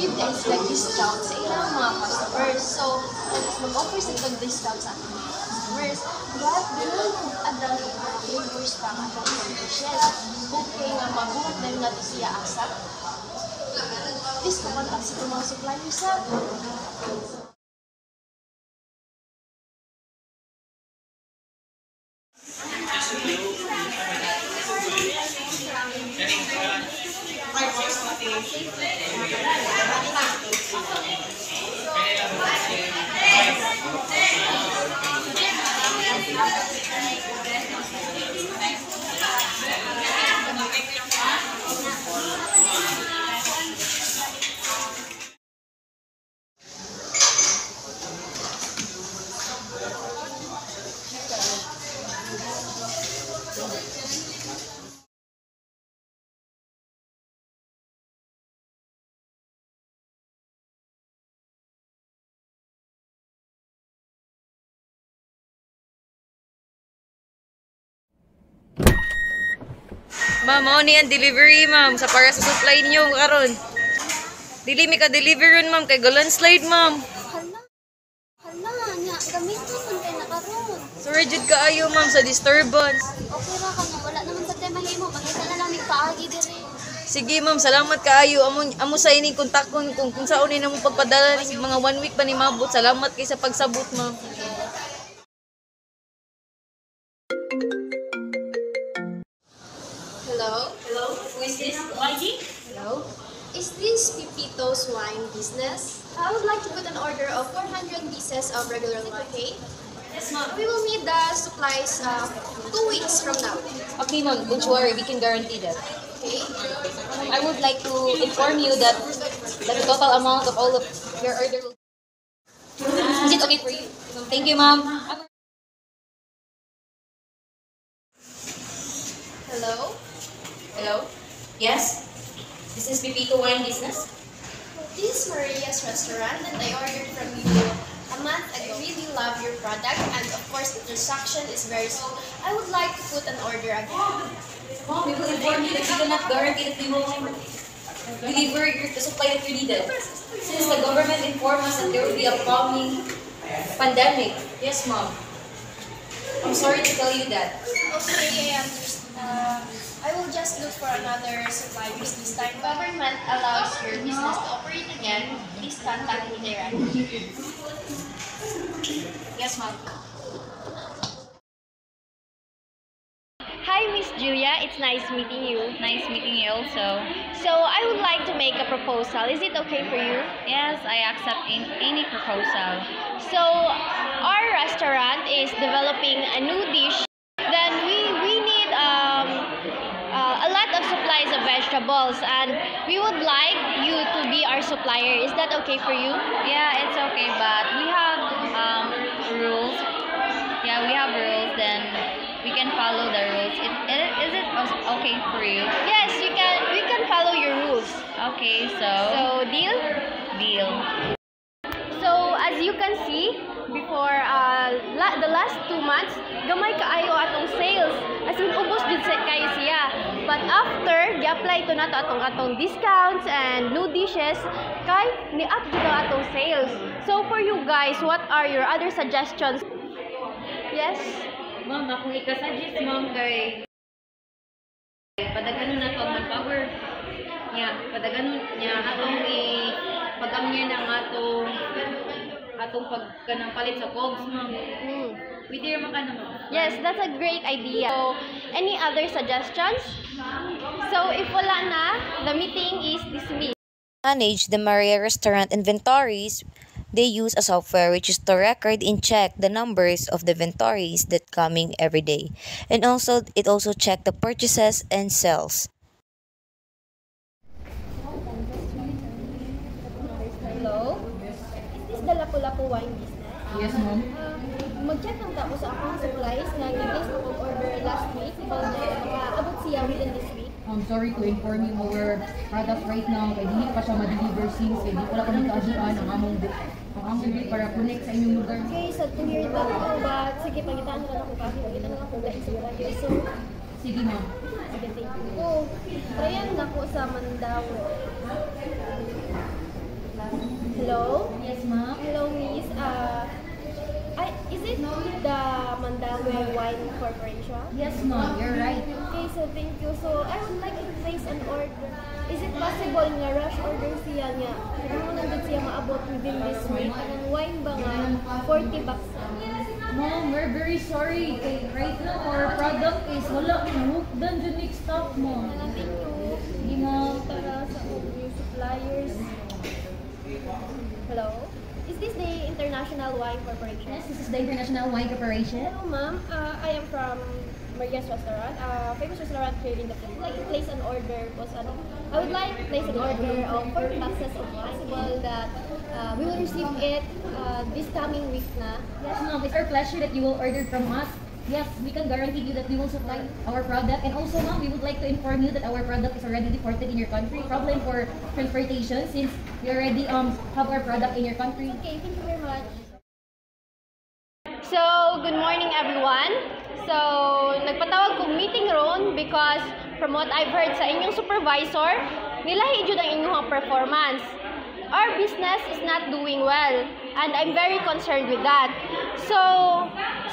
give guys like discount sa ilang mga customers. So, mag-offer sa discount sa ating mga customers. But, bilang mag-adal ko mga flavors pa ang atong dishes. Okay nga mabuhat na yung natin siya asap. Please, kumontak sa itong mga suppliers sa Ma'am, mao ni ang delivery, ma'am, sa para sa supply niyo karon. Dili mi ka delivery ma'am, kay landslide, ma'am. Hala, nya gamiton man kay nakaron. Sorry jud kaayo, ma'am, sa disturbance. Okay ra ka na, wala naman sa tema himo, makita na lang ni paagi diri. Sige, ma'am, salamat kaayo. Amo sa ining kontakon kung saon ni namo pagpadala ni mga 1 week pa ni mabot. Salamat kay sa pagsabot, ma'am. Hello? Hello, who is this? YG? Hello? Is this Pipito's wine business? I would like to put an order of 400 pieces of regular latte. Yes, ma'am. We will need the supplies 2 weeks from now. Okay, ma'am, don't worry, we can guarantee that. Okay? I would like to inform you that the total amount of all of your order will... Is it okay for you? Thank you, ma'am. Hello? Hello? Yes? This is Pipito Wine Business? This is Maria's restaurant and I ordered from you a month ago. I really love your product and of course the transaction is very smooth. I would like to put an order again. Mom, we will inform you that we cannot guarantee that we will deliver the supply that you needed. Since the government informed us that there will be a coming pandemic. Yes, ma'am. I'm sorry to tell you that. Okay, I understand. I will just look for another supplier this time. Government allows your business to operate again. Please contact me directly. Yes, ma'am. Hi, Miss Julia. It's nice meeting you. Nice meeting you also. So, I would like to make a proposal. Is it okay for you? Yes, I accept any proposal. So, our restaurant is developing a new dish. Then we need a lot of supplies of vegetables, and we would like you to be our supplier. Is that okay for you? Yeah, it's okay, but we have rules. Yeah, we have rules. Then we can follow the rules. Is it okay for you? Yes, you can. We can follow your rules. Okay, so Deal? deal. So, as you can see, before the last 2 months, gamay kaayo atong sales. As in, ubos din kayo siya. But after, gi-apply ito na to atong discounts and new dishes, kay ni-up dito atong sales. So, for you guys, what are your other suggestions? Yes? Ma'am, akong ika-suggest, ma'am, kay padaganon na to ang manpower. Yeah, padaganon niya atong pag-amnya ng atong pagkanang palit sa cogs, ma'am. Pwede naman ka naman. Yes, that's a great idea. So, any other suggestions? So, if wala na, the meeting is dismissed. Manage the Maria restaurant inventories, they use a software which is to record and check the numbers of the inventories that coming every day. And also, it also check the purchases and sales. Hello? Is this the Lapu-Lapu wine business? Yes, ma'am. Mag-check lang tapos sa akong supplies na nag-place ko order last week. Abot siya within this week. I'm sorry to inform you our product right now kay dili pa siya ma-deliver since di wala pa nito agian ang among bill para connect sa inyong lugar. Okay, so to hear that ko, but sige, pagitaan na lang ako kasi pagitaan na lang ako dahil sa supplier. So, Sige ma'am. sige, thank you. Oh, trayan na ko sa Mandawi. Wine Corporation? Yes, ma'am, you're right. Okay, so thank you. So I would like to place an order. Is it possible nga rush order siya nga? Kailangan nandun siya maabot within this week. Ang wine ba nga? 40 bucks. Mom, we're very sorry. Kay right now, our product is wala. Hook done the next stock, mom. Thank you. Hindi, ma'am. Para sa new suppliers. Hello? Is this the International Wine Corporation? Yes, this is the International Wine Corporation. Hello, ma'am. I am from Maria's Restaurant, famous restaurant here in the Philippines. Like to place an order was I would like to place an order of 40 boxes of possible that we will receive it this coming week na. Yes, ma'am. It's our pleasure that you will order from us. Yes, we can guarantee you that we will supply our product. And also, ma'am, we would like to inform you that our product is already deported in your country. Problem for transportation since we already have our product in your country. Okay, thank you very much. So, good morning everyone. So, nagpatawag kong meeting ron because from what I've heard sa inyong supervisor, nilahi jud ang inyong performance. Our business is not doing well and I'm very concerned with that. So,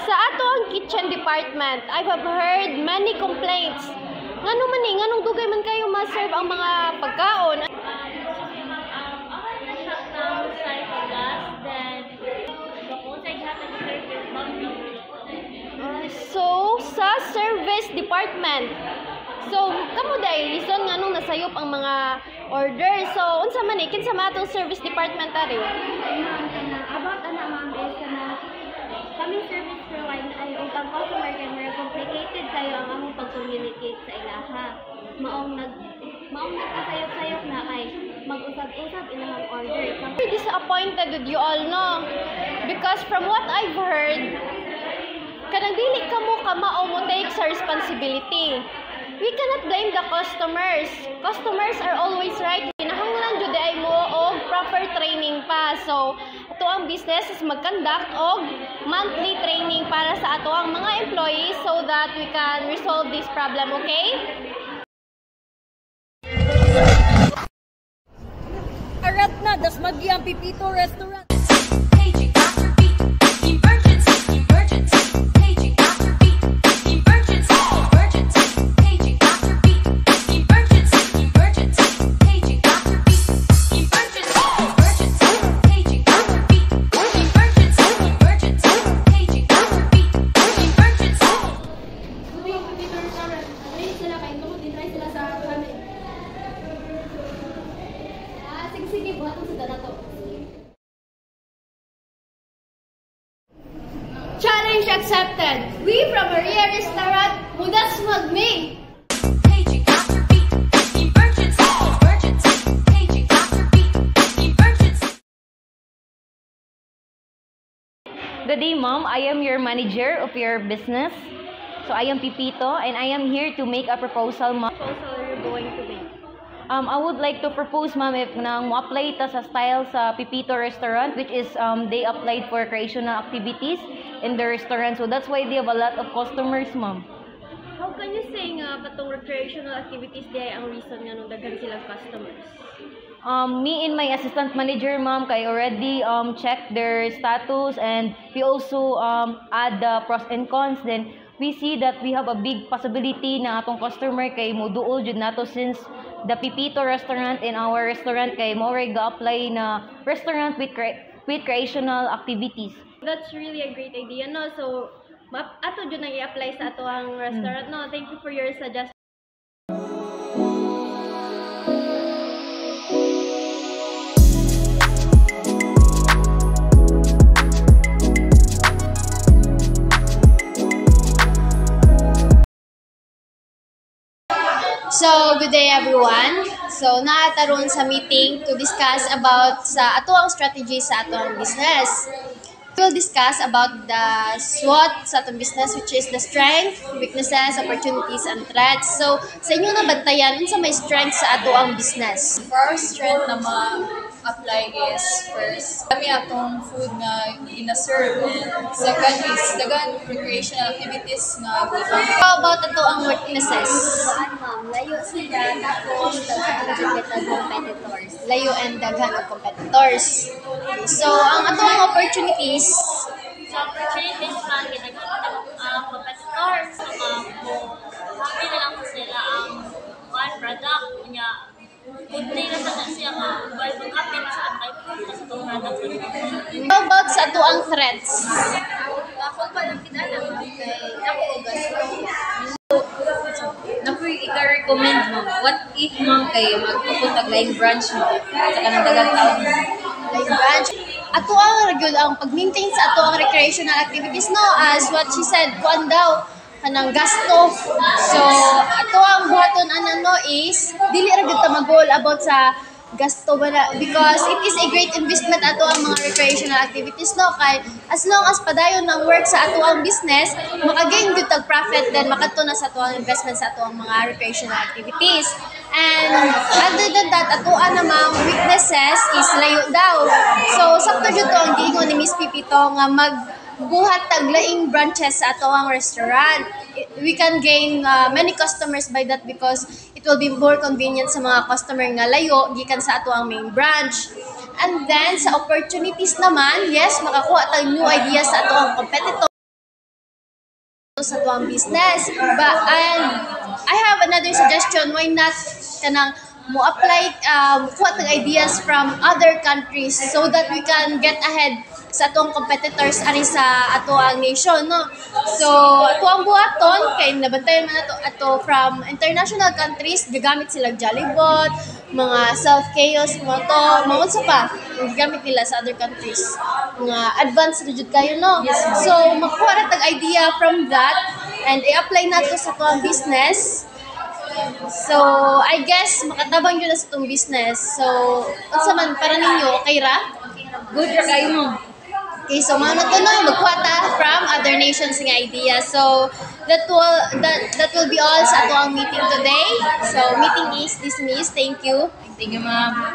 sa ato ang kitchen department, I have heard many complaints. Nganong dugay man kayo ma-serve ang mga pagkaon? So, sa service department. So, kamo dai reason nganong nasayop ang mga order. So, unsa man kinsa matong service department ari? About ma'am is kami service provider ay ang customer kay more complicated kayo ang among pag-communicate sa ilaha. Maong nagkasayop-sayop na kay mag-usab-usab ilang order. I'm disappointed with you all, no? Because from what I've heard, kanang dili kamo kamao mo take sa responsibility. We cannot blame the customers. Customers are always right. Kinahanglan jud ay mo og proper training pa. So, ato ang business is mag-conduct og monthly training para sa ato ang mga employees so that we can resolve this problem, okay? Arap na, das magyang Pipito Restaurant. Paging after beat, emergency, emergency. Paging after beat, emergency, emergency. Paging after beat, emergency, emergency. Paging after beat, emergency, emergency. Paging after beat, emergency, emergency. Paging after beat, emergency. Kung yung Pipito Restaurant, wait sila kayo, kung titry sila sa kami. Sige, buhaton sa dala to. Challenge accepted. We from Maria Restaurant, mudas magmi. Paging after beat, emergency, emergency. Paging after beat, emergency. Good day, ma'am. I am your manager of your business. So I am Pipito and I am here to make a proposal, ma'am. Proposal are you going to make? I would like to propose, ma'am, if nang mo-apply ta sa style sa Pipito Restaurant, which is they applied for recreational activities in the restaurant. So that's why they have a lot of customers, ma'am. How can you say nga patong recreational activities di ay ang reason nga nung daghan silang customers? Me and my assistant manager, ma'am, kay already check their status and we also add the pros and cons. Then we see that we have a big possibility na atong customer kay moduol jud nato since the Pipito Restaurant in our restaurant kay mo ga-apply na restaurant with recreational activities. That's really a great idea, no? So, ato jud nang i-apply sa ato ang restaurant, no? Thank you for your suggestion. So, good day everyone. So, naataron sa meeting to discuss about sa atoang strategy sa atoang business. We will discuss about the SWOT sa atong business, which is the strength, weaknesses, opportunities, and threats. So, sa inyo na bantayan, unsa may strength sa atoang business? For our strength na ma-apply is first, kami atong food na ina-serve. And second is dagan recreational activities na gibang. How about atoang weaknesses? Ma'am, layo sila tapos daghan competitors. Layo and daghan of competitors. So, ang atoang opportunities, So, opportunities man, ginagawa ng competitors stores. Happy na lang ko sila ang one product niya. Good day na sa siya nga. While happy na sa kay proof sa itong product. How about sa tuang threats? Ako pa lang kinala kay ako Napoy ika-recommend mo, what if ma'am kayo magpupuntag laing branch mo sa kanang dagang taon mo? Like branch. Ato ang regular ang pag-maintain sa ato ang recreational activities no, as what she said, kuan daw kanang gasto. So ato ang buhaton no is dili ra gyud ta mag-goal about sa gasto ba na, because it is a great investment ato ang mga recreational activities no, kay as long as padayon ang work sa ato ang business, maka-gain gyud tag profit, then makadto na sa ato ang investment sa ato ang mga recreational activities. And other than that, ato namang weaknesses is layo daw. So sakto jud to ang giingon ni Miss Pipito nga magbuhat tag laing branches sa ato ang restaurant. We can gain many customers by that because it will be more convenient sa mga customer nga layo gikan sa ato ang main branch. And then sa opportunities naman, yes, makakuha tag new ideas sa ato ang competitors sa ato ang business. And I have another suggestion, why not kanang mo apply kuha tag ideas from other countries so that we can get ahead sa atong competitors ani sa ato ang nation no. So ato ang buhaton kay nabantayan man ato from international countries, gagamit sila Jollibot, mga South Chaos, mga to, mga unsa pa gagamit nila sa other countries, mga advanced na jud kayo no. So makuha ra tag idea from that and i-apply nato sa atong business. So I guess makatabang yun na sa itong business. So unsa man para ninyo, okay ra? Good ra kayo mo. Okay, so mga natunoy, magkuha ta from other nations ng idea. So that will be all sa ato ang meeting today. So meeting is dismissed. Thank you. Thank you, ma'am.